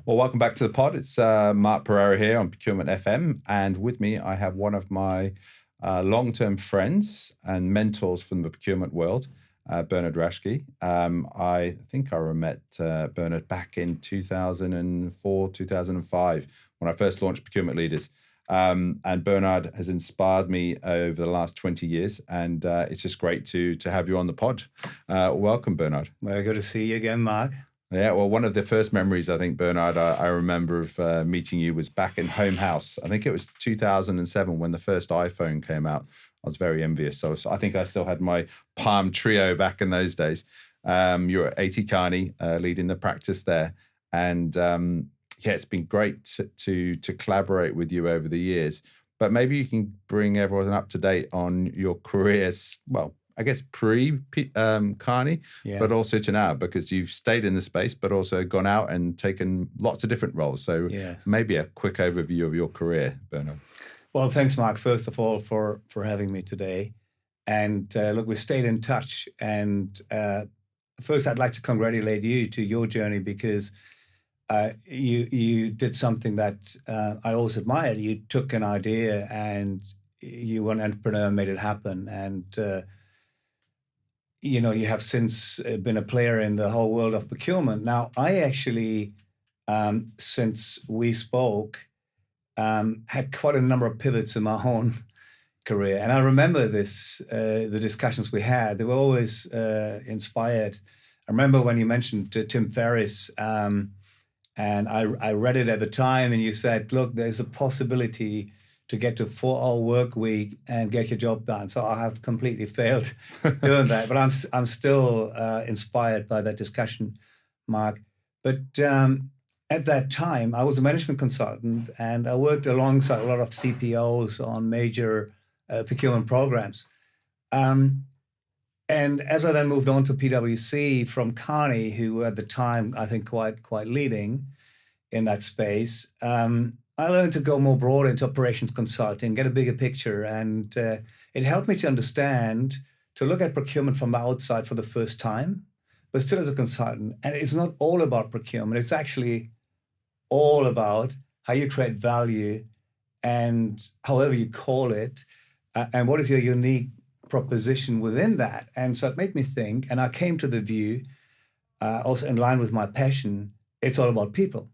Well, welcome back to the pod. It's Mark Perera here on Procurement FM. And with me, I have one of my long-term friends and mentors from the procurement world, Bernhard Raschke. I think I met Bernhard back in 2004, 2005, when I first launched Procurement Leaders. And Bernhard has inspired me over the last 20 years. And it's just great to have you on the pod. Welcome, Bernhard. Well, good to see you again, Mark. Yeah, well, one of the first memories, I think, Bernhard, I remember of meeting you was back in Home House. I think it was 2007 when the first iPhone came out. I was very envious. So I think I still had my Palm Trio back in those days. You're at AT Kearney, leading the practice there. And yeah, it's been great to collaborate with you over the years. But maybe you can bring everyone up to date on your careers, well, I guess pre-Kearney, but also to now, because you've stayed in the space, but also gone out and taken lots of different roles. So maybe a quick overview of your career, Bernhard. Well, thanks, Mark, first of all, for having me today. And look, we stayed in touch. And first, I'd like to congratulate you to your journey, because you did something that I always admired. You took an idea and you were an entrepreneur and made it happen. And you have since been a player in the whole world of procurement. Now, I actually, since we spoke, had quite a number of pivots in my own career. And I remember the discussions we had, they were always inspired. I remember when you mentioned Tim Ferriss, and I read it at the time, and you said, look, there's a possibility to get to a 4-hour work week and get your job done. So I have completely failed doing that, but I'm still inspired by that discussion, Mark. But at that time, I was a management consultant, and I worked alongside a lot of CPOs on major procurement programs. And as I then moved on to PwC from Kearney, who were at the time, I think, quite leading in that space, I learned to go more broad into operations consulting, get a bigger picture, and it helped me to understand, to look at procurement from the outside for the first time, but still as a consultant. And it's not all about procurement. It's actually all about how you create value, and however you call it, and what is your unique proposition within that. And so it made me think, and I came to the view, also in line with my passion, it's all about people.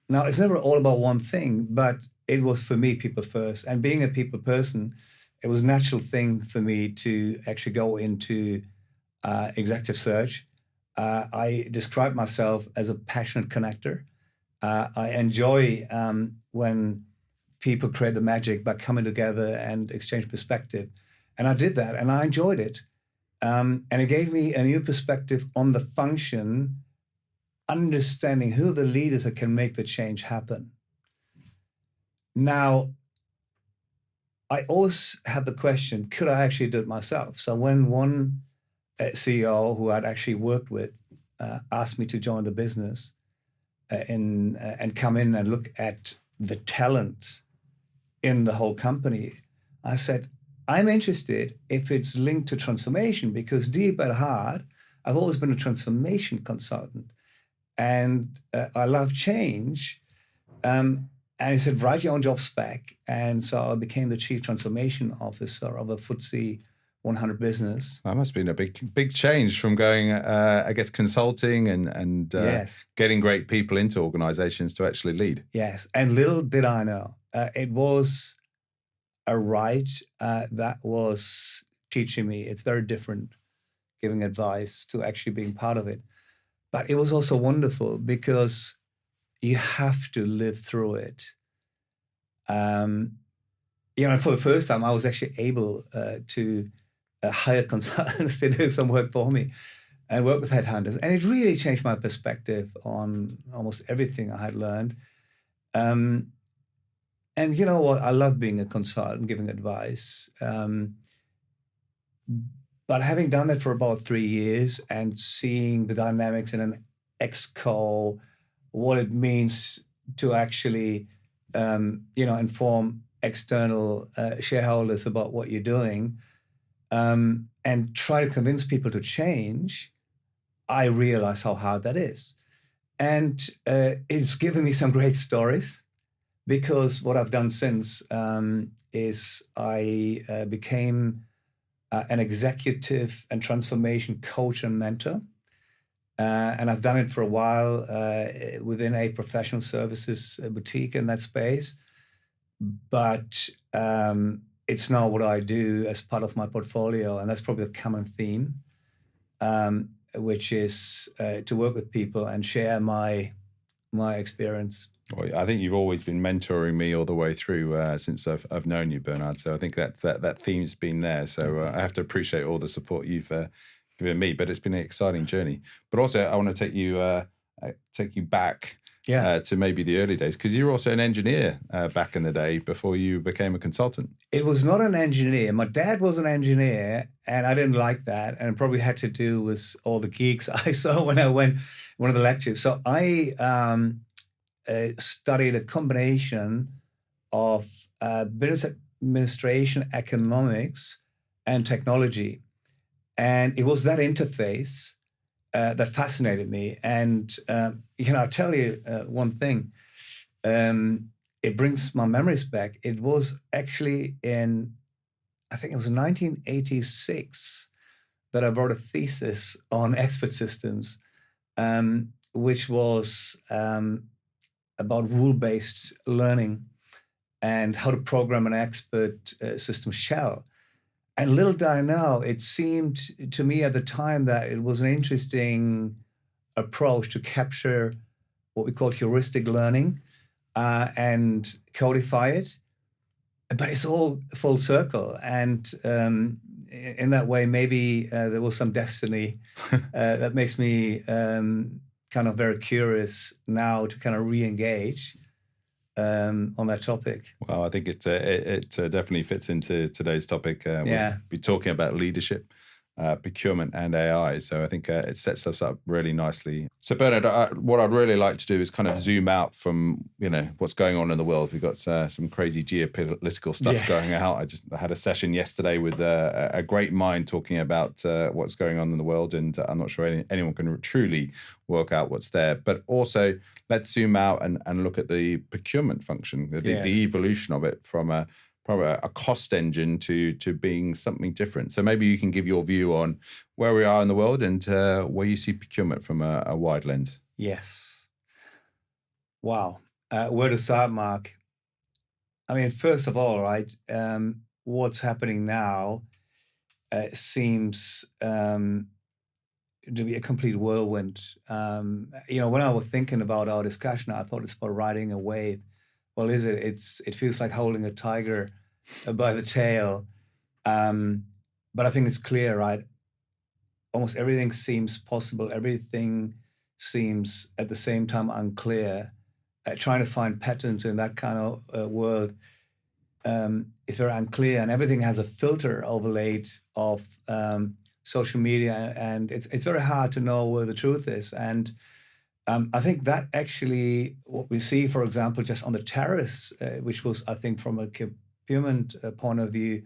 Now, it's never all about one thing, but it was, for me, people first. And being a people person, it was a natural thing for me to actually go into executive search. I describe myself as a passionate connector. I enjoy when people create the magic by coming together and exchange perspective. And I did that, and I enjoyed it. And it gave me a new perspective on the function, understanding who the leaders that can make the change happen. Now, I always had the question, could I actually do it myself? So when one CEO who I'd actually worked with asked me to join the business and come in and look at the talent in the whole company, I said, I'm interested if it's linked to transformation, because deep at heart, I've always been a transformation consultant. And I love change. And he said, write your own job spec. And so I became the chief transformation officer of a FTSE 100 business. That must have been a big change from going, I guess, consulting and getting great people into organizations to actually lead. Yes. And little did I know, it was a right that was teaching me. It's very different giving advice to actually being part of it. But it was also wonderful because you have to live through it. And for the first time, I was actually able to hire consultants to do some work for me and work with headhunters. And it really changed my perspective on almost everything I had learned. And you know what? I love being a consultant, giving advice. But having done that for about 3 years and seeing the dynamics in an exco, what it means to actually, inform external shareholders about what you're doing, and try to convince people to change, I realize how hard that is. And it's given me some great stories, because what I've done since is I became an executive and transformation coach and mentor. And I've done it for a while within a professional services boutique in that space. But it's not what I do as part of my portfolio. And that's probably a common theme, which is to work with people and share my experience. Well, I think you've always been mentoring me all the way through since I've known you, Bernhard. So I think that theme's been there. So I have to appreciate all the support you've given me. But it's been an exciting journey. But also, I want to take you back to maybe the early days, because you were also an engineer back in the day before you became a consultant. It was not an engineer. My dad was an engineer, and I didn't like that, and it probably had to do with all the geeks I saw when I went one of the lectures. So I studied a combination of business administration, economics, and technology, and it was that interface that fascinated me. And I'll tell you one thing. It brings my memories back. It was actually I think it was 1986 that I wrote a thesis on expert systems, which was about rule-based learning and how to program an expert system shell. And little did I know, it seemed to me at the time that it was an interesting approach to capture what we call heuristic learning and codify it. But it's all full circle. And in that way, maybe there was some destiny that makes me kind of very curious now to kind of re-engage on that topic. Well, I think it definitely fits into today's topic. We'll be talking about leadership, procurement, and AI. So I think it sets us up really nicely. So Bernhard, what I'd really like to do is kind of zoom out from what's going on in the world. We've got some crazy geopolitical stuff going out. I had a session yesterday with a great mind talking about what's going on in the world, and I'm not sure anyone can truly work out what's there. But also, let's zoom out and look at the procurement function, the evolution of it from probably a cost engine to being something different. So maybe you can give your view on where we are in the world and where you see procurement from a wide lens. Yes. Wow. Where to start, Mark? I mean, first of all, right, what's happening now seems to be a complete whirlwind. When I was thinking about our discussion, I thought it's about riding a wave. Well, is it? It feels like holding a tiger by the tail. But I think it's clear, right? Almost everything seems possible. Everything seems at the same time unclear. Trying to find patterns in that kind of world is very unclear. And everything has a filter overlaid of social media. And it's very hard to know where the truth is. And I think that actually what we see, for example, just on the tariffs, which was, I think, from a procurement point of view,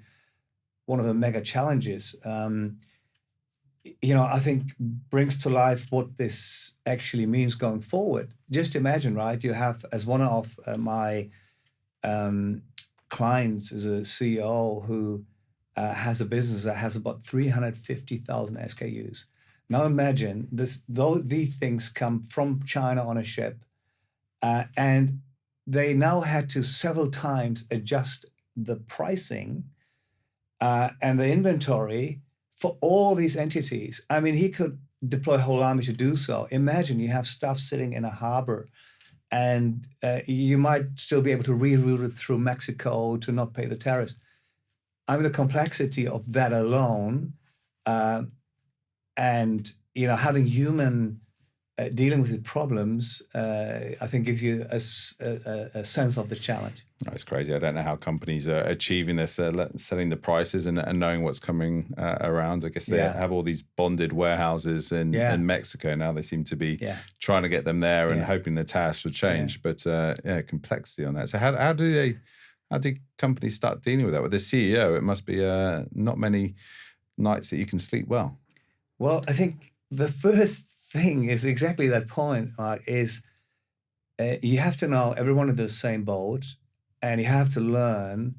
one of the mega challenges, I think brings to life what this actually means going forward. Just imagine, right? You have, as one of my clients, is a CEO who has a business that has about 350,000 SKUs. Now imagine these things come from China on a ship, and they now had to several times adjust the pricing and the inventory for all these entities. I mean, he could deploy a whole army to do so. Imagine you have stuff sitting in a harbor, and you might still be able to reroute it through Mexico to not pay the tariffs. I mean, the complexity of that alone. And having human dealing with the problems, I think gives you a sense of the challenge. That's crazy. I don't know how companies are achieving this, setting the prices and knowing what's coming around. I guess they have all these bonded warehouses in Mexico now. They seem to be trying to get them there and hoping the tariffs would change. But complexity on that. So how do companies start dealing with that? With the CEO, it must be not many nights that you can sleep well. Well, I think the first thing is exactly that point, is you have to know everyone in the same boat, and you have to learn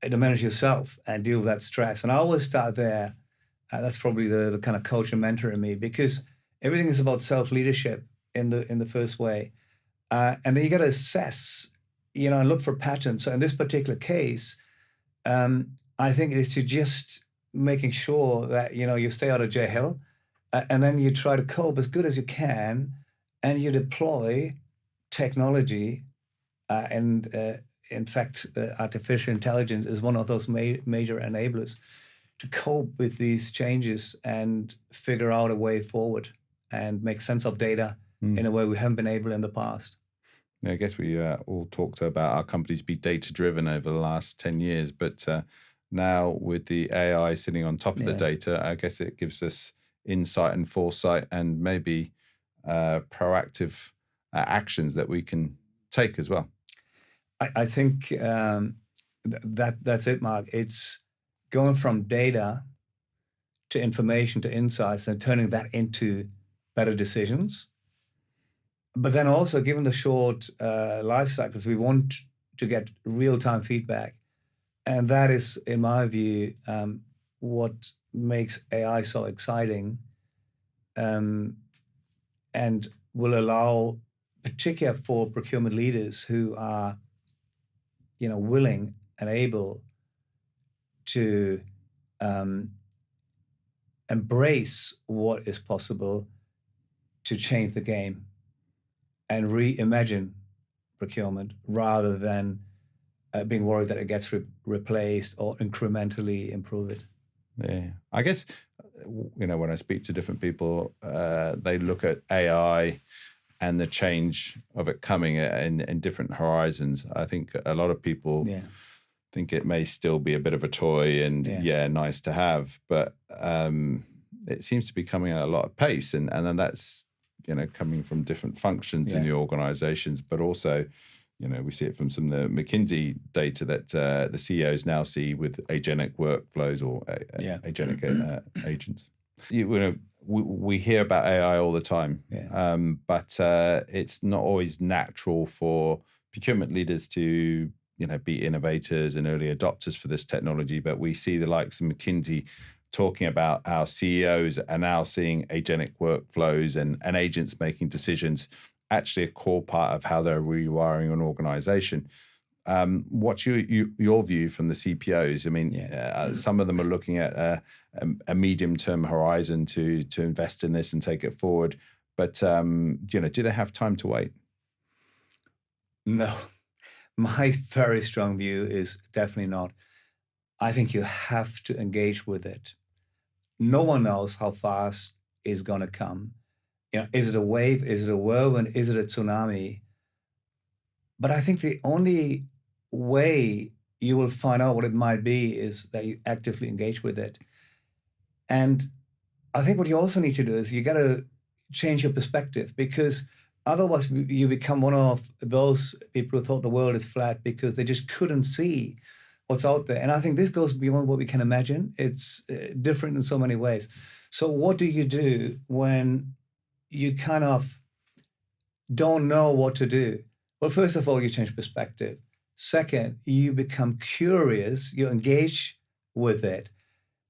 to manage yourself and deal with that stress. And I always start there. That's probably the kind of coach and mentor in me, because everything is about self-leadership in the first way. And then you got to assess, and look for patterns. So in this particular case, I think it is to just making sure that, you stay out of jail, and then you try to cope as good as you can, and you deploy technology. And in fact, artificial intelligence is one of those major enablers to cope with these changes and figure out a way forward and make sense of data in a way we haven't been able in the past. Yeah, I guess we all talked about our companies be data-driven over the last 10 years, but now with the AI sitting on top of the data, I guess it gives us insight and foresight and maybe proactive actions that we can take as well. I think that's it, Mark. It's going from data to information to insights and turning that into better decisions. But then also, given the short life cycles, we want to get real-time feedback. And that is, in my view, what makes AI so exciting, and will allow, particularly for procurement leaders who are, willing and able to embrace what is possible, to change the game and reimagine procurement rather than being worried that it gets replaced or incrementally improve it. Yeah, I guess, when I speak to different people, they look at AI and the change of it coming in different horizons. I think a lot of people think it may still be a bit of a toy and nice to have, but it seems to be coming at a lot of pace, and then that's coming from different functions in the organizations, but also we see it from some of the McKinsey data that the CEOs now see with agentic workflows or agentic agents. We hear about AI all the time, but it's not always natural for procurement leaders to be innovators and early adopters for this technology. But we see the likes of McKinsey talking about how CEOs are now seeing agentic workflows and agents making decisions actually a core part of how they're rewiring an organization. What's your view from the CPOs? I mean, some of them are looking at a medium-term horizon to invest in this and take it forward. But, do they have time to wait? No. My very strong view is definitely not. I think you have to engage with it. No one knows how fast it's going to come. Is it a wave? Is it a whirlwind? Is it a tsunami? But I think the only way you will find out what it might be is that you actively engage with it. And I think what you also need to do is you got to change your perspective, because otherwise you become one of those people who thought the world is flat because they just couldn't see what's out there. And I think this goes beyond what we can imagine. It's different in so many ways. So what do you do when you kind of don't know what to do? Well, first of all, you change perspective. Second, you become curious, you engage with it.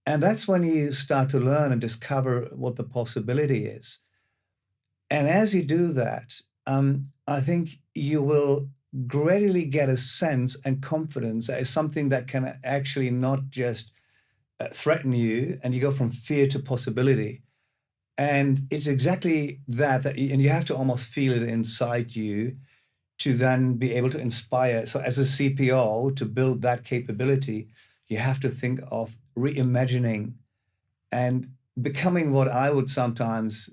And that's when you start to learn and discover what the possibility is. And as you do that, I think you will gradually get a sense and confidence that is something that can actually not just threaten you, and you go from fear to possibility. And it's exactly that, and you have to almost feel it inside you to then be able to inspire. So as a CPO, to build that capability, you have to think of reimagining and becoming what I would sometimes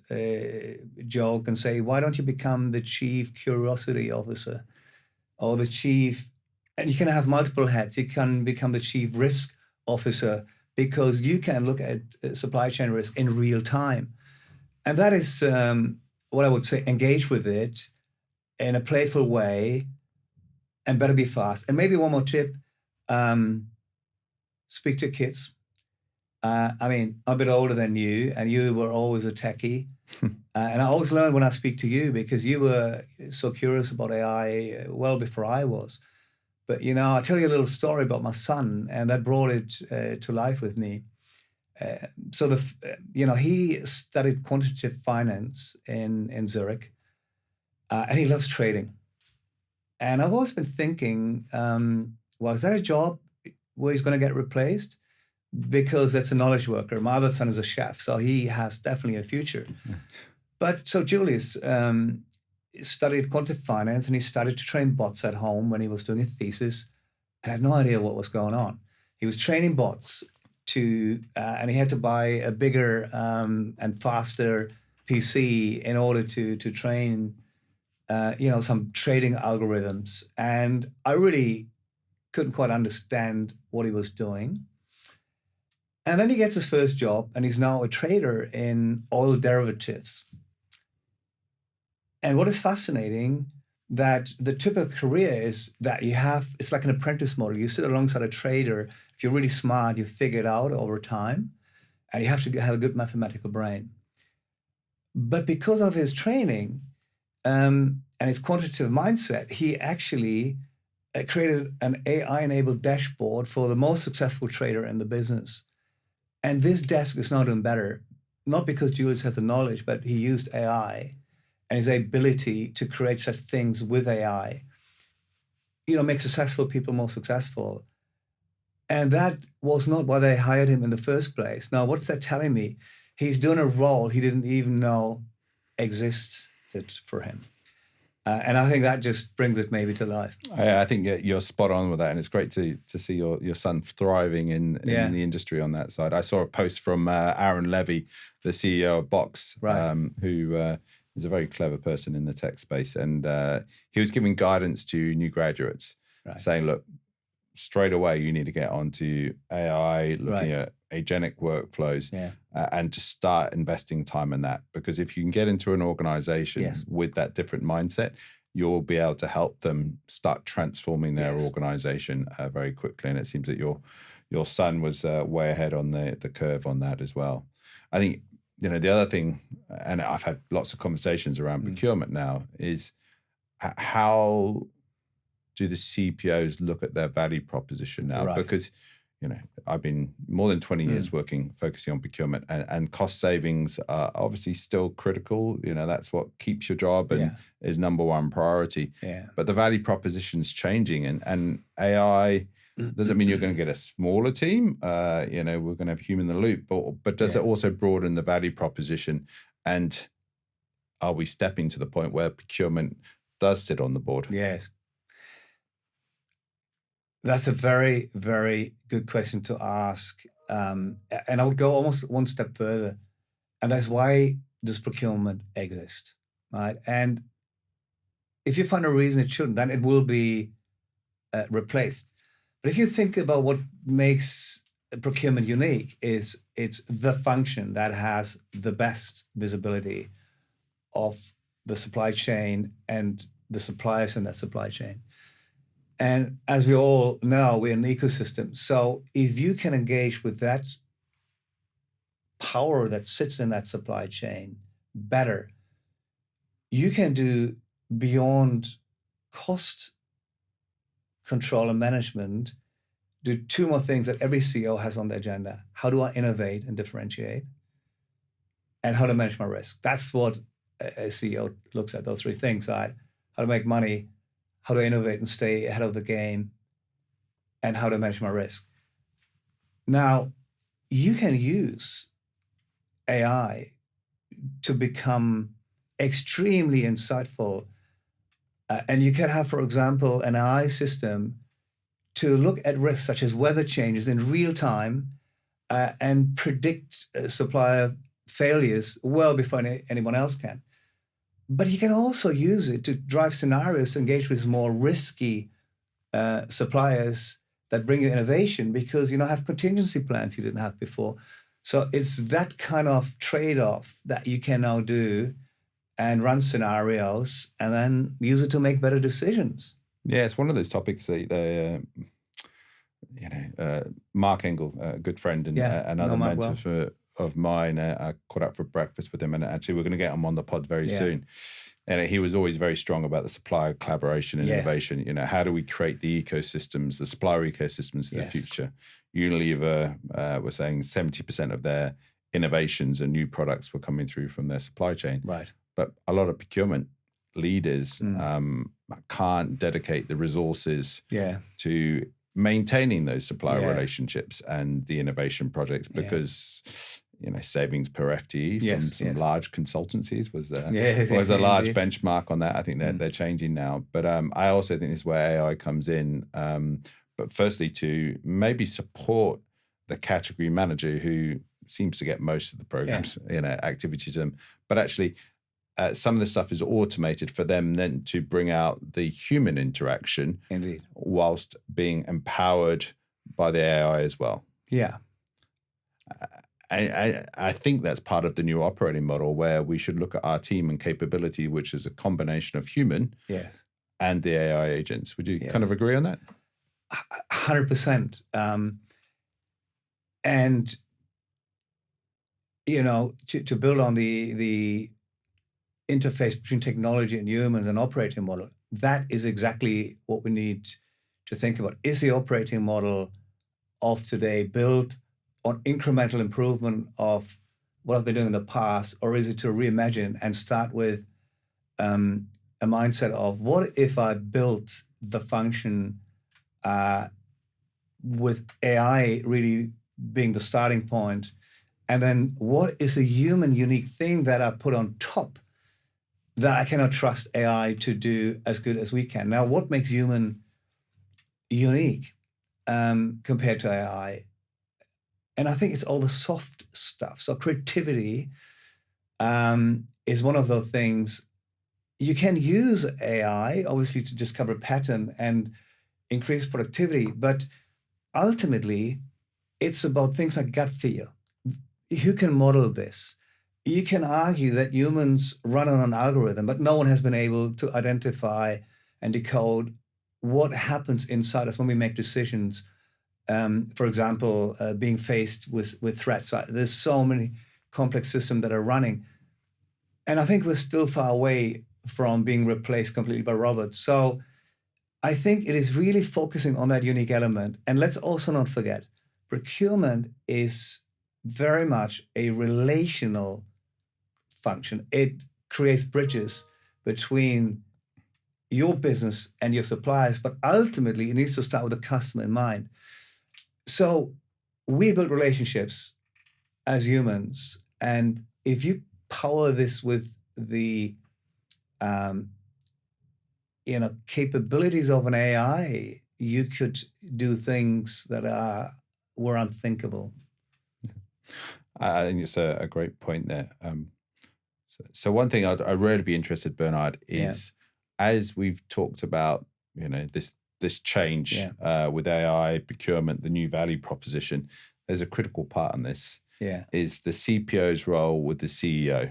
joke and say, why don't you become the chief curiosity officer or the chief, and you can have multiple hats. You can become the chief risk officer, because you can look at supply chain risk in real time. And that is what I would say, engage with it in a playful way and better be fast. And maybe one more tip, speak to kids. I'm a bit older than you, and you were always a techie. And I always learn when I speak to you because you were so curious about AI well before I was. But, I'll tell you a little story about my son, and that brought it to life with me. He studied quantitative finance in Zurich, and he loves trading. And I've always been thinking, is that a job where he's going to get replaced? Because that's a knowledge worker. My other son is a chef, so he has definitely a future. But so Julius studied quantitative finance, and he started to train bots at home when he was doing a thesis, and had no idea what was going on. He was training bots and he had to buy a bigger and faster PC in order to train, some trading algorithms. And I really couldn't quite understand what he was doing. And then he gets his first job, and he's now a trader in oil derivatives. And what is fascinating, that the typical career is that it's like an apprentice model. You sit alongside a trader. If you're really smart, you figure it out over time, and you have to have a good mathematical brain. But because of his training and his quantitative mindset, he actually created an AI-enabled dashboard for the most successful trader in the business. And this desk is now doing better, not because Julius had the knowledge, but he used AI and his ability to create such things with AI, make successful people more successful. And that was not why they hired him in the first place. Now, what's that telling me? He's doing a role he didn't even know existed for him. And I think that just brings it maybe to life. I think you're spot on with that, and it's great to see your son thriving in the industry on that side. I saw a post from Aaron Levy, the CEO of Box, who is a very clever person in the tech space, and he was giving guidance to new graduates, saying, look, straight away you need to get onto AI, looking at agentic workflows, and just start investing time in that. Because if you can get into an organization with that different mindset, you'll be able to help them start transforming their organization very quickly. And it seems that your son was way ahead on the curve on that as well. I think, the other thing, and I've had lots of conversations around procurement now, is how do the CPOs look at their value proposition now? Because, I've been more than 20 years focusing on procurement, and cost savings are obviously still critical. That's what keeps your job and is number one priority. But the value proposition's changing, and AI doesn't mean you're going to get a smaller team. We're going to have human in the loop, but does it also broaden the value proposition? And are we stepping to the point where procurement does sit on the board? Yes. That's a very, very good question to ask. And I would go almost one step further. And that's, why does procurement exist, right? And if you find a reason it shouldn't, then it will be replaced. But if you think about what makes procurement unique, it's the function that has the best visibility of the supply chain and the suppliers in that supply chain. And as we all know, we're an ecosystem. So if you can engage with that power that sits in that supply chain better, you can do beyond cost control and management, do two more things that every CEO has on the agenda. How do I innovate and differentiate? And how to manage my risk. That's what a CEO looks at, those three things, right? How to make money, how to innovate and stay ahead of the game, and how to manage my risk. Now, you can use AI to become extremely insightful. And you can have, for example, an AI system to look at risks such as weather changes in real time and predict supplier failures well before anyone else can. But you can also use it to drive scenarios to engage with more risky suppliers that bring you innovation, because you have contingency plans you didn't have before. So it's that kind of trade-off that you can now do and run scenarios and then use it to make better decisions. Yeah, it's one of those topics that Mark Engel, a good friend and another mentor of mine, I caught up for breakfast with him, and actually we're going to get him on the pod very soon. And he was always very strong about the supplier collaboration and innovation. You know, how do we create the ecosystems, the supplier ecosystems for the future? Unilever were saying 70% of their innovations and new products were coming through from their supply chain. Right. But a lot of procurement leaders can't dedicate the resources to maintaining those supplier relationships and the innovation projects because savings per FTE from some large consultancies was a large benchmark on that. I think they're changing now. But I also think this is where AI comes in. But firstly, to maybe support the category manager who seems to get most of the programs, activity to them. But actually, some of the stuff is automated for them then to bring out the human interaction, whilst being empowered by the AI as well. Yeah. I think that's part of the new operating model where we should look at our team and capability, which is a combination of human and the AI agents. Would you kind of agree on that? 100%. And, to build on the interface between technology and humans and operating model, that is exactly what we need to think about. Is the operating model of today built on incremental improvement of what I've been doing in the past, or is it to reimagine and start with a mindset of what if I built the function with AI really being the starting point, and then what is a human unique thing that I put on top that I cannot trust AI to do as good as we can? Now, what makes human unique compared to AI? And I think it's all the soft stuff. So creativity is one of those things. You can use AI, obviously, to discover a pattern and increase productivity. But ultimately, it's about things like gut feel. Who can model this? You can argue that humans run on an algorithm, but no one has been able to identify and decode what happens inside us when we make decisions. For example, being faced with threats. There's so many complex systems that are running. And I think we're still far away from being replaced completely by robots. So I think it is really focusing on that unique element. And let's also not forget, procurement is very much a relational function. It creates bridges between your business and your suppliers, but ultimately it needs to start with the customer in mind. So we build relationships as humans, and if you power this with the capabilities of an AI, you could do things that were unthinkable. I think it's a great point there. So one thing I'd really be interested, Bernhard, is as we've talked about, this change with AI, procurement, the new value proposition, there's a critical part on this. Is the CPO's role with the CEO.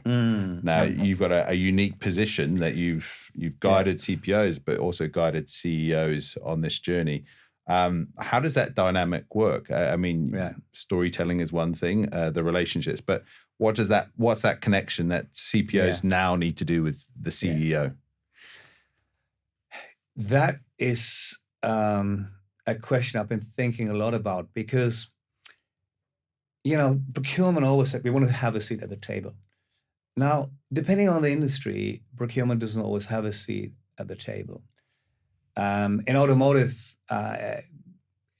Now, you've got a unique position that you've guided CPOs, but also guided CEOs on this journey. How does that dynamic work? I mean, storytelling is one thing, the relationships, but what's that connection that CPOs now need to do with the CEO? That is a question I've been thinking a lot about because, procurement always said we want to have a seat at the table. Now, depending on the industry, procurement doesn't always have a seat at the table. In automotive,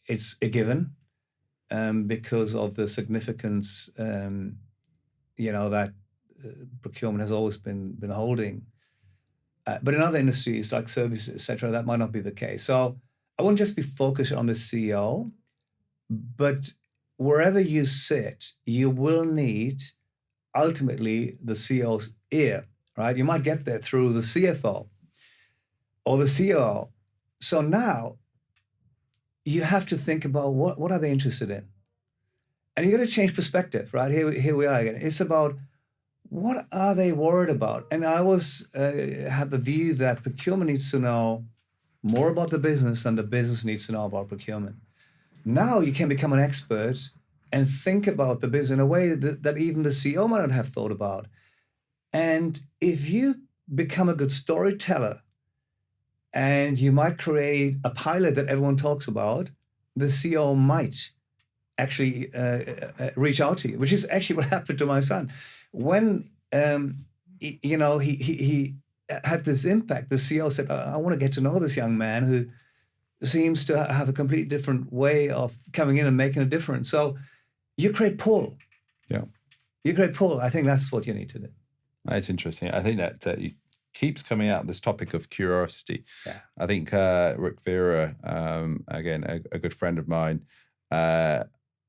it's a given because of the significance, that procurement has always been holding. But in other industries like services, et cetera, that might not be the case. So I won't just be focused on the CEO, but wherever you sit, you will need ultimately the CEO's ear, right? You might get there through the CFO or the COO. So now you have to think about what are they interested in? And you got to change perspective, right? Here we are again. It's about what are they worried about? And I always have the view that procurement needs to know more about the business than the business needs to know about procurement. Now you can become an expert and think about the business in a way that even the CEO might not have thought about. And if you become a good storyteller and you might create a pilot that everyone talks about, the CEO might actually reach out to you, which is actually what happened to my son. When, he had this impact, the CEO said, I want to get to know this young man who seems to have a completely different way of coming in and making a difference. So you create pull. Yeah. You create pull. I think that's what you need to do. That's interesting. I think that it keeps coming out, this topic of curiosity. Yeah. I think Rick Vera, again, a good friend of mine, I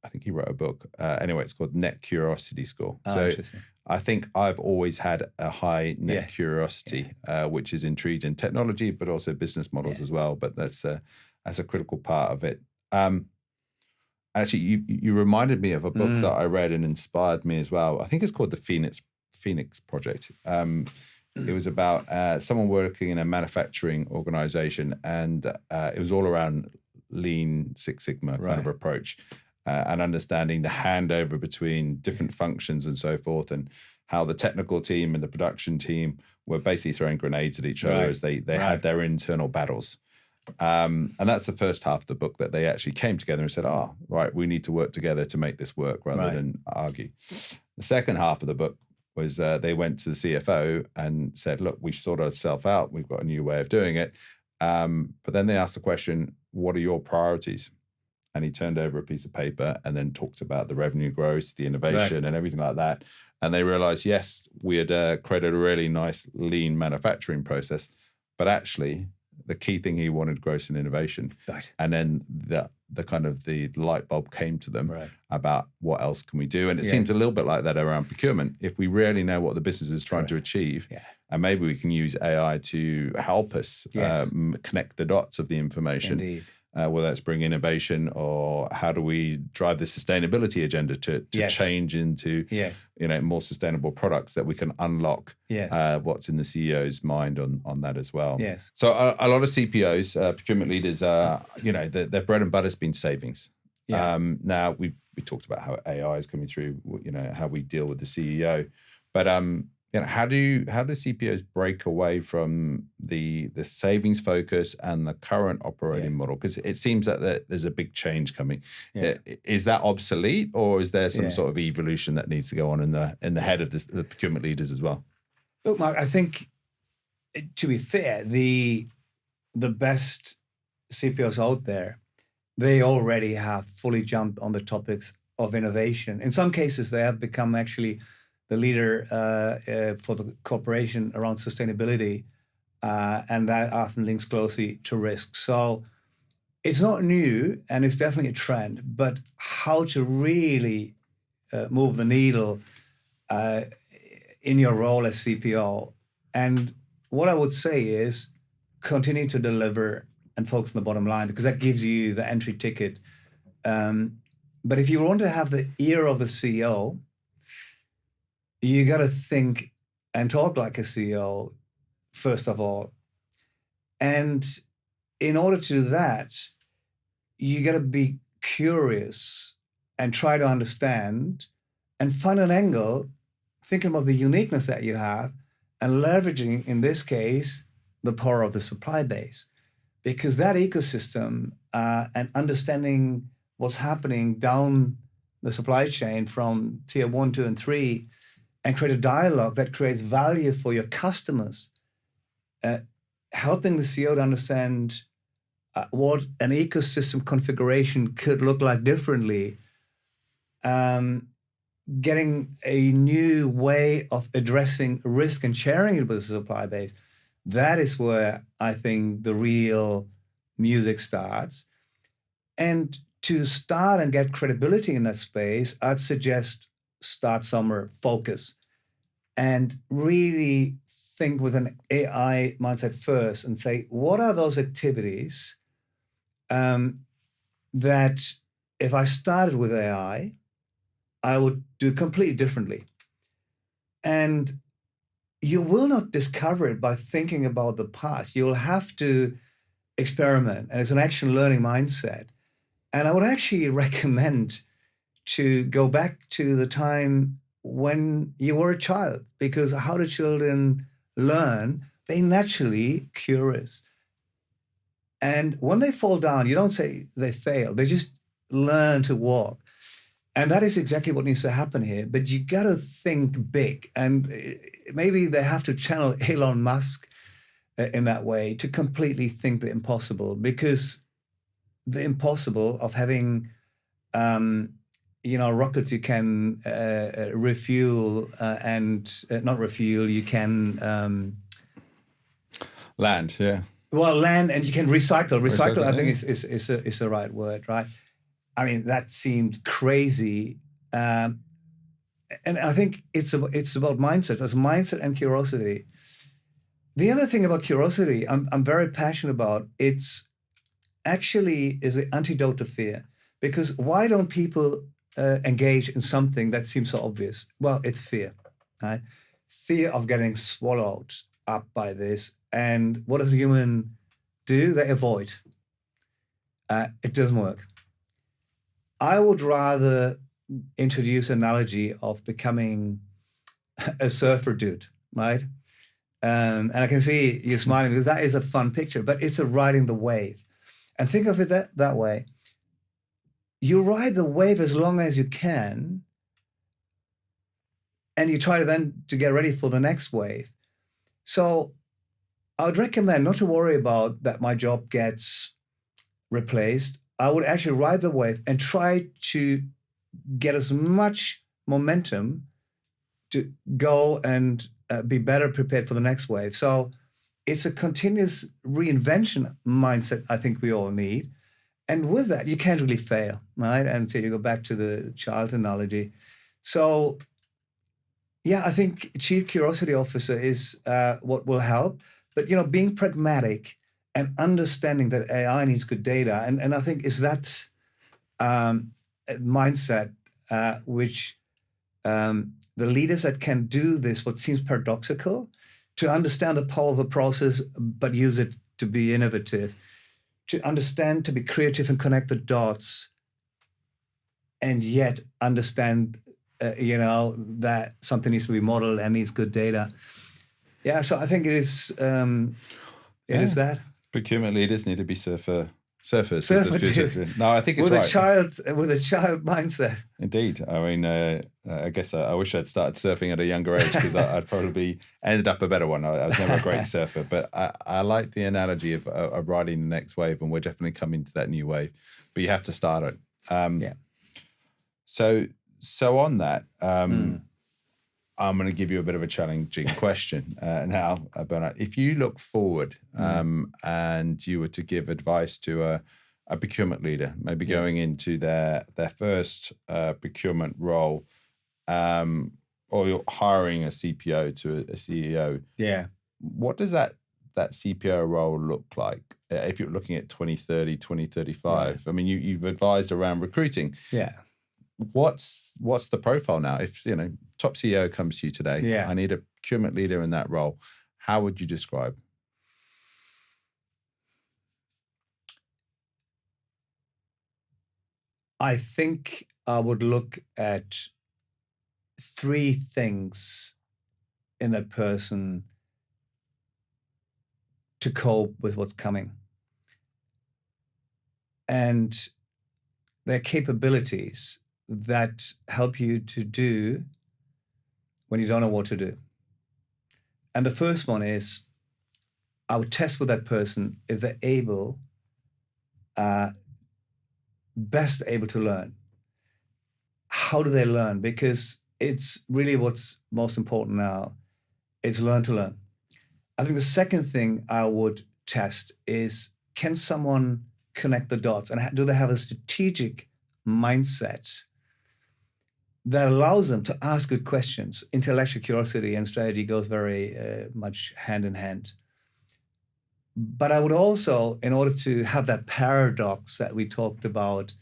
think he wrote a book. Anyway, it's called Net Curiosity Score. So Interesting. I think I've always had a high net curiosity, which is intrigued in technology, but also business models as well. But that's a critical part of it. Actually, you reminded me of a book that I read and inspired me as well. I think it's called the Phoenix Project. It was about someone working in a manufacturing organization, and it was all around Lean Six Sigma kind of approach. And understanding the handover between different functions and so forth, and how the technical team and the production team were basically throwing grenades at each other as they had their internal battles. And that's the first half of the book, that they actually came together and said, we need to work together to make this work rather than argue. The second half of the book was they went to the CFO and said, look, we've sorted ourselves out. We've got a new way of doing it. But then they asked the question, what are your priorities? And he turned over a piece of paper and then talked about the revenue growth, the innovation and everything like that. And they realized, yes, we had created a really nice lean manufacturing process, but actually the key thing he wanted, growth and innovation. Right. And then the kind of the light bulb came to them about what else can we do. And it seems a little bit like that around procurement. If we really know what the business is trying to achieve, and maybe we can use AI to help us connect the dots of the information. Indeed. Whether it's bring innovation, or how do we drive the sustainability agenda to change into more sustainable products that we can unlock what's in the CEO's mind on that as well. Yes. So a lot of CPOs, procurement leaders, their bread and butter has been savings. Yeah. Now we talked about how AI is coming through, how we deal with the CEO, but how do CPOs break away from the savings focus and the current operating model? Because it seems that there's a big change coming. Yeah. Is that obsolete, or is there some sort of evolution that needs to go on in the head of the procurement leaders as well? Look, Mark, I think, to be fair, the best CPOs out there, they already have fully jumped on the topics of innovation. In some cases, they have become actually the leader for the corporation around sustainability, and that often links closely to risk. So it's not new, and it's definitely a trend, but how to really move the needle in your role as CPO. And what I would say is continue to deliver and focus on the bottom line, because that gives you the entry ticket. But if you want to have the ear of the CEO, you got to think and talk like a CEO, first of all. And in order to do that, you got to be curious and try to understand and find an angle, thinking about the uniqueness that you have and leveraging, in this case, the power of the supply base. Because that ecosystem and understanding what's happening down the supply chain from tier 1, 2, and 3, and create a dialogue that creates value for your customers, helping the CEO to understand what an ecosystem configuration could look like differently, getting a new way of addressing risk and sharing it with the supply base. That is where I think the real music starts. And to start and get credibility in that space, I'd suggest start somewhere, focus, and really think with an AI mindset first and say, what are those activities that if I started with AI, I would do completely differently? And you will not discover it by thinking about the past. You'll have to experiment, and it's an action learning mindset. And I would actually recommend to go back to the time when you were a child, because how do children learn? They naturally curious. And when they fall down, you don't say they fail, they just learn to walk. And that is exactly what needs to happen here. But you got to think big. And maybe they have to channel Elon Musk in that way to completely think the impossible, because the impossible of having, rockets you can refuel and not refuel, you can land, yeah. Well, land, and you can recycle. Recycle, I think, is the right word, right? I mean, that seemed crazy, and I think it's about mindset. There's mindset and curiosity. The other thing about curiosity, I'm very passionate about. It's actually is the antidote to fear. Because why don't people engage in something that seems so obvious? Well, it's fear, right? Fear of getting swallowed up by this. And what does a human do? They avoid. It doesn't work. I would rather introduce an analogy of becoming a surfer dude, right? And I can see you smiling because that is a fun picture, but it's a riding the wave. And think of it that way. You ride the wave as long as you can, and you try to get ready for the next wave. So I would recommend not to worry about that my job gets replaced. I would actually ride the wave and try to get as much momentum to go and be better prepared for the next wave. So it's a continuous reinvention mindset I think we all need. And with that, you can't really fail, right? And so you go back to the child analogy. So yeah, I think Chief Curiosity Officer is what will help. But, being pragmatic and understanding that AI needs good data. And I think is that mindset which the leaders that can do this, what seems paradoxical, to understand the power of a process, but use it to be innovative, to understand, to be creative and connect the dots, and yet understand, that something needs to be modeled and needs good data. Yeah, so I think it is is that. Procurement leaders need to be surfers of Surfer the future. No, I think it's right. With a child mindset. Indeed. I mean, I guess I wish I'd started surfing at a younger age, because I'd probably ended up a better one. I was never a great surfer, but I like the analogy of riding the next wave, and we're definitely coming to that new wave. But you have to start it. Yeah. So on that, I'm going to give you a bit of a challenging question now, Bernhard. If you look forward and you were to give advice to a procurement leader, maybe going into their first procurement role, or you're hiring a CPO to a CEO, what does that CPO role look like if you're looking at 2030, 2035? Right. I mean, you've advised around recruiting. Yeah. What's the profile now? If top CEO comes to you today, I need a procurement leader in that role. How would you describe? I think I would look at 3 things in that person to cope with what's coming, and their capabilities that help you to do when you don't know what to do. And the first one is, I would test with that person if they're best able to learn. How do they learn? Because it's really what's most important now. It's learn to learn. I think the second thing I would test is, can someone connect the dots? And do they have a strategic mindset that allows them to ask good questions? Intellectual curiosity and strategy goes very much hand in hand. But I would also, in order to have that paradox that we talked about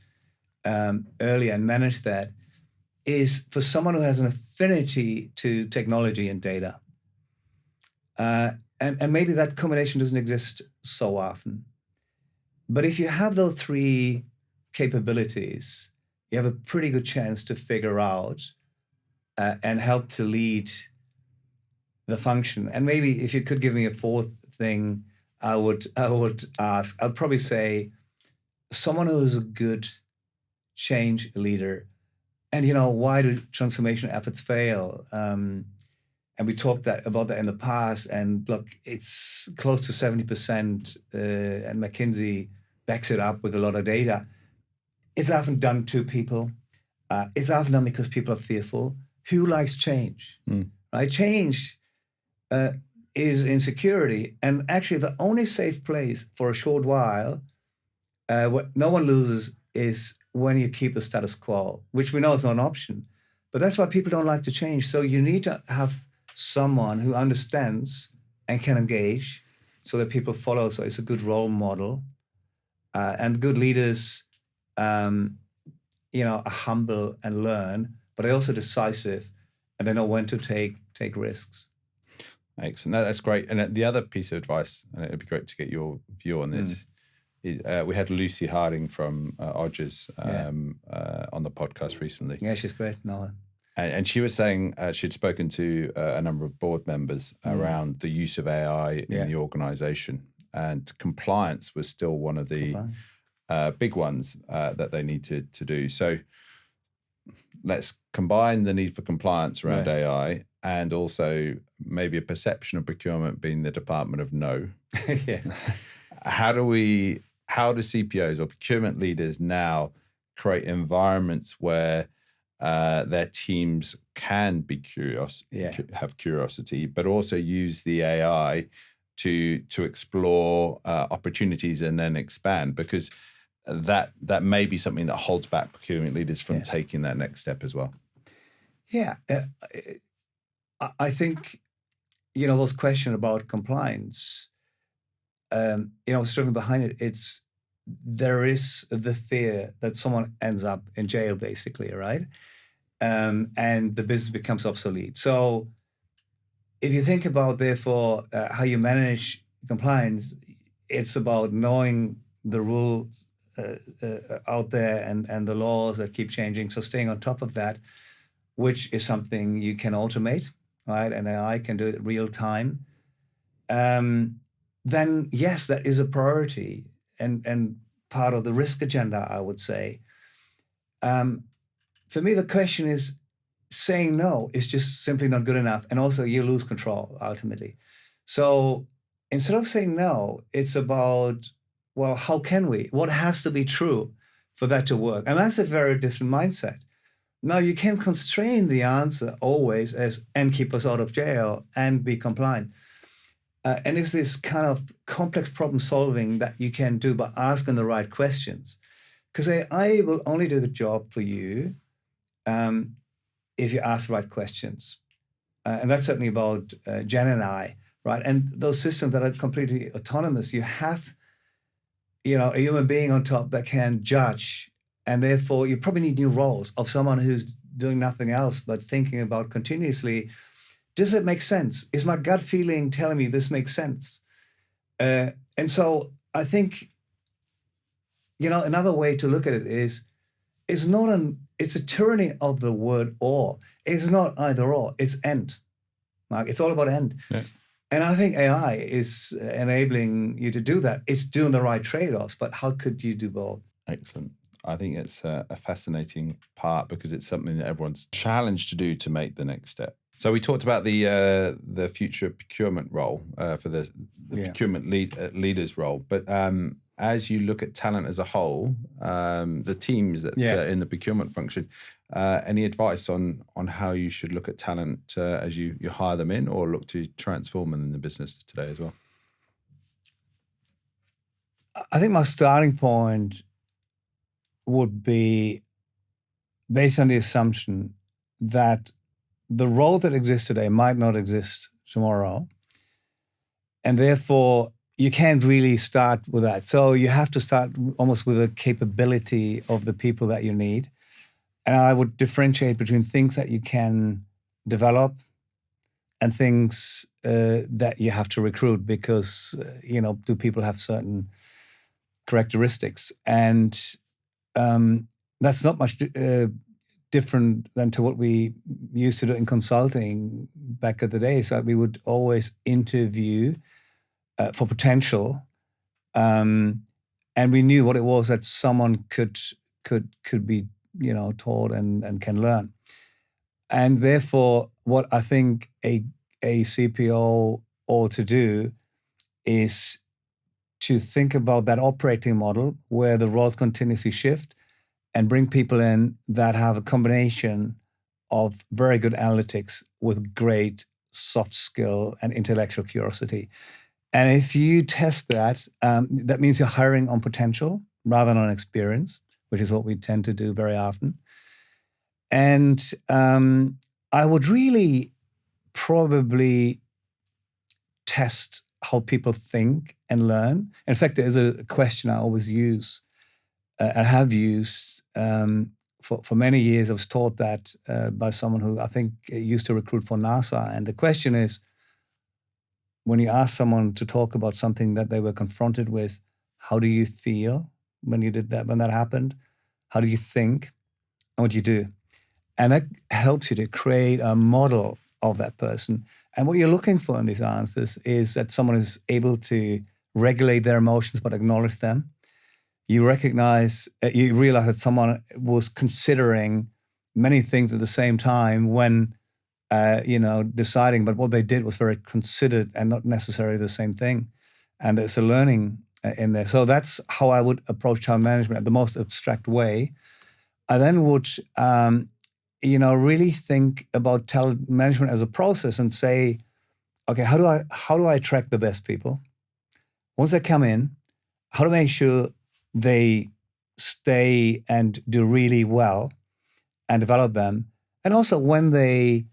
earlier and manage that, is for someone who has an affinity to technology and data. And maybe that combination doesn't exist so often. But if you have those 3 capabilities, you have a pretty good chance to figure out and help to lead the function. And maybe if you could give me a fourth thing, I would ask, I'd probably say someone who's a good change leader. And, why do transformation efforts fail? And we talked about that in the past. And look, it's close to 70%, and McKinsey backs it up with a lot of data. It's often done to people. It's often done because people are fearful. Who likes change? Right? Change is insecurity. And actually, the only safe place for a short while, what no one loses, is when you keep the status quo, which we know is not an option. But that's why people don't like to change. So you need to have someone who understands and can engage so that people follow. So it's a good role model. And good leaders, are humble and learn, but they're also decisive, and they know when to take risks. Excellent. No, that's great. And the other piece of advice, and it'd be great to get your view on this, is we had Lucy Harding from Odgers on the podcast recently. Yeah, she's great. No. And she was saying she'd spoken to a number of board members around the use of AI in the organization, and compliance was still one of the big ones that they need to do. So let's combine the need for compliance around AI and also maybe a perception of procurement being the department of no. How do CPOs or procurement leaders now create environments where their teams can be have curiosity, but also use the AI to explore opportunities and then expand? Because that may be something that holds back procurement leaders from taking that next step as well. Yeah, I think those questions about compliance. Struggling behind it, there is the fear that someone ends up in jail, basically, right? And the business becomes obsolete. So if you think about, therefore, how you manage compliance, it's about knowing the rules out there and the laws that keep changing. So staying on top of that, which is something you can automate, right? And AI can do it real time. Then yes, that is a priority and part of the risk agenda, I would say. For me, the question is, saying no is just simply not good enough. And also you lose control ultimately. So instead of saying no, it's about, well, how can we? What has to be true for that to work? And that's a very different mindset. Now, you can constrain the answer always as, and keep us out of jail and be compliant. And it's this kind of complex problem solving that you can do by asking the right questions. Because AI will only do the job for you if you ask the right questions. And that's certainly about Jen and I, right? And those systems that are completely autonomous, you have a human being on top that can judge. And therefore, you probably need new roles of someone who's doing nothing else but thinking about continuously, does it make sense? Is my gut feeling telling me this makes sense? And so I think, another way to look at it is, it's a tyranny of the word or. It's not either or, it's and. Mark, it's all about and. Yeah. And I think AI is enabling you to do that. It's doing the right trade-offs, but how could you do both? Excellent. I think it's a fascinating part because it's something that everyone's challenged to do to make the next step. So we talked about the future procurement role for the procurement leaders role, but as you look at talent as a whole, the teams that in the procurement function, any advice on how you should look at talent as you hire them in or look to transform them in the business today as well? I think my starting point would be based on the assumption that the role that exists today might not exist tomorrow. And therefore, you can't really start with that. So you have to start almost with a capability of the people that you need. And I would differentiate between things that you can develop and things that you have to recruit because, do people have certain characteristics? And that's not much different than to what we used to do in consulting back at the day. So we would always interview for potential, and we knew what it was that someone could be, taught and can learn. And therefore, what I think a CPO ought to do is to think about that operating model where the roles continuously shift and bring people in that have a combination of very good analytics with great soft skill and intellectual curiosity. And if you test that, that means you're hiring on potential rather than on experience, which is what we tend to do very often. And I would really probably test how people think and learn. In fact, there's a question I always use and have used for many years. I was taught that by someone who I think used to recruit for NASA. And the question is, when you ask someone to talk about something that they were confronted with, how do you feel when you did that, when that happened? How do you think? And what do you do? And that helps you to create a model of that person. And what you're looking for in these answers is that someone is able to regulate their emotions but acknowledge them. You realize that someone was considering many things at the same time when, deciding, but what they did was very considered and not necessarily the same thing. And there's a learning in there. So that's how I would approach talent management in the most abstract way. I then would, really think about talent management as a process and say, okay, how do I attract the best people? Once they come in, how to make sure they stay and do really well and develop them. And also when they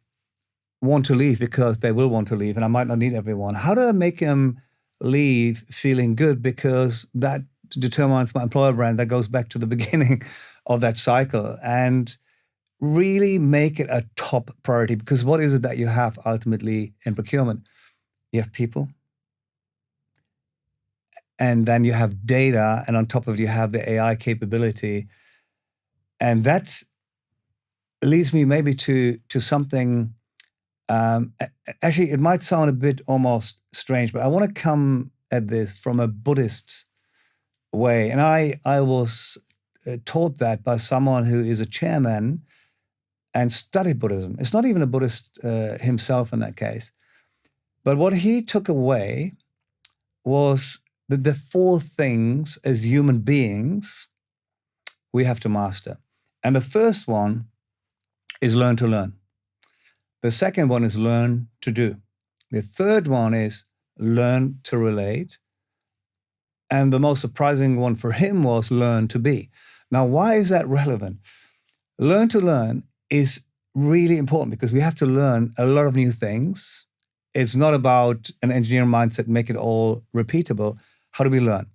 want to leave, because they will want to leave, and I might not need everyone, how do I make them leave feeling good? Because that determines my employer brand. That goes back to the beginning of that cycle. And really make it a top priority, because what is it that you have ultimately in procurement? You have people, and then you have data, and on top of it, you have the AI capability. And that leads me maybe to something, actually, it might sound a bit almost strange, but I want to come at this from a Buddhist way. And I was taught that by someone who is a chairman and studied Buddhism. It's not even a Buddhist himself in that case. But what he took away was that the 4 things as human beings we have to master. And the first one is learn to learn. The second one is learn to do. The third one is learn to relate. And the most surprising one for him was learn to be. Now, why is that relevant? Learn to learn is really important because we have to learn a lot of new things. It's not about an engineering mindset, make it all repeatable. How do we learn?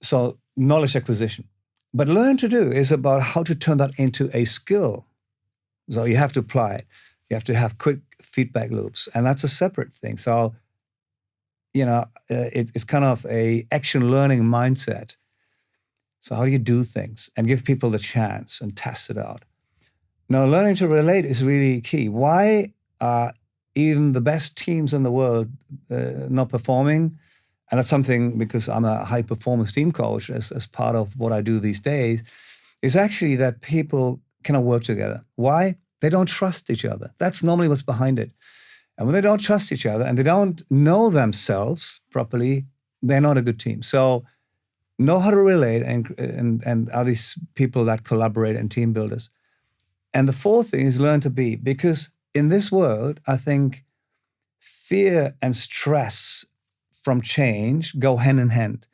So knowledge acquisition. But learn to do is about how to turn that into a skill. So you have to apply it. You have to have quick feedback loops. And that's a separate thing. So, it's kind of a action learning mindset. So how do you do things and give people the chance and test it out? Now, learning to relate is really key. Why are even the best teams in the world not performing? And that's something, because I'm a high performance team coach as part of what I do these days, is actually that people cannot work together. Why? They don't trust each other. That's normally what's behind it. And when they don't trust each other and they don't know themselves properly, they're not a good team. So know how to relate and are these people that collaborate and team builders. And the 4th thing is learn to be, because in this world, I think fear and stress from change go hand in hand.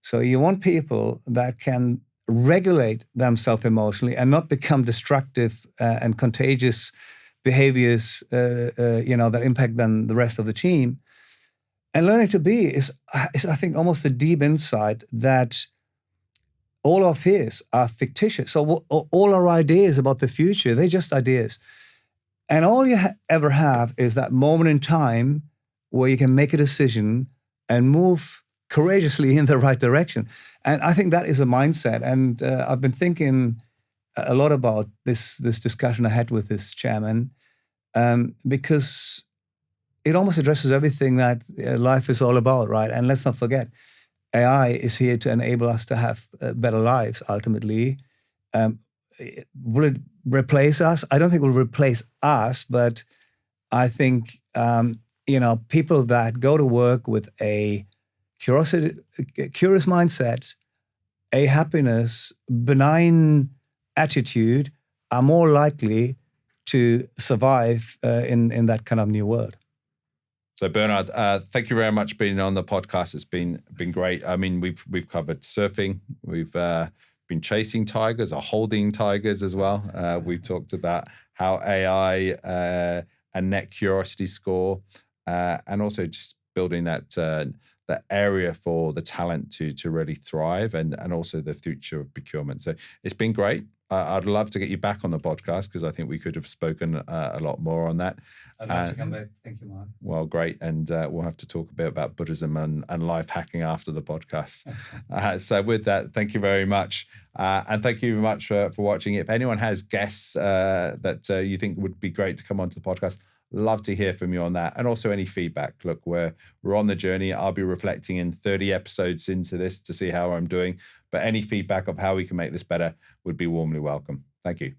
So you want people that can regulate themselves emotionally and not become destructive and contagious behaviors, that impact then the rest of the team. And learning to be is, I think, almost a deep insight that all our fears are fictitious. So all our ideas about the future, they're just ideas. And all you ever have is that moment in time where you can make a decision and move courageously in the right direction. And I think that is a mindset. And I've been thinking a lot about this discussion I had with this chairman, because it almost addresses everything that life is all about, right? And let's not forget, AI is here to enable us to have better lives, ultimately. Will it replace us? I don't think it will replace us, but I think, people that go to work with a curious mindset, a happiness, benign attitude are more likely to survive in that kind of new world. So Bernhard, thank you very much for being on the podcast. It's been great. I mean, we've covered surfing, we've been chasing tigers or holding tigers as well. We've talked about how AI and net curiosity score, and also just building that area for the talent to really thrive, and also the future of procurement. So it's been great. I'd love to get you back on the podcast because I think we could have spoken a lot more on that. I'd love to come back. Thank you, Mark. Well, great. And we'll have to talk a bit about Buddhism and life hacking after the podcast. So with that, thank you very much. And thank you very much for watching. If anyone has guests that you think would be great to come onto the podcast, love to hear from you on that. And also any feedback. Look, we're on the journey. I'll be reflecting in 30 episodes into this to see how I'm doing. But any feedback of how we can make this better would be warmly welcome. Thank you.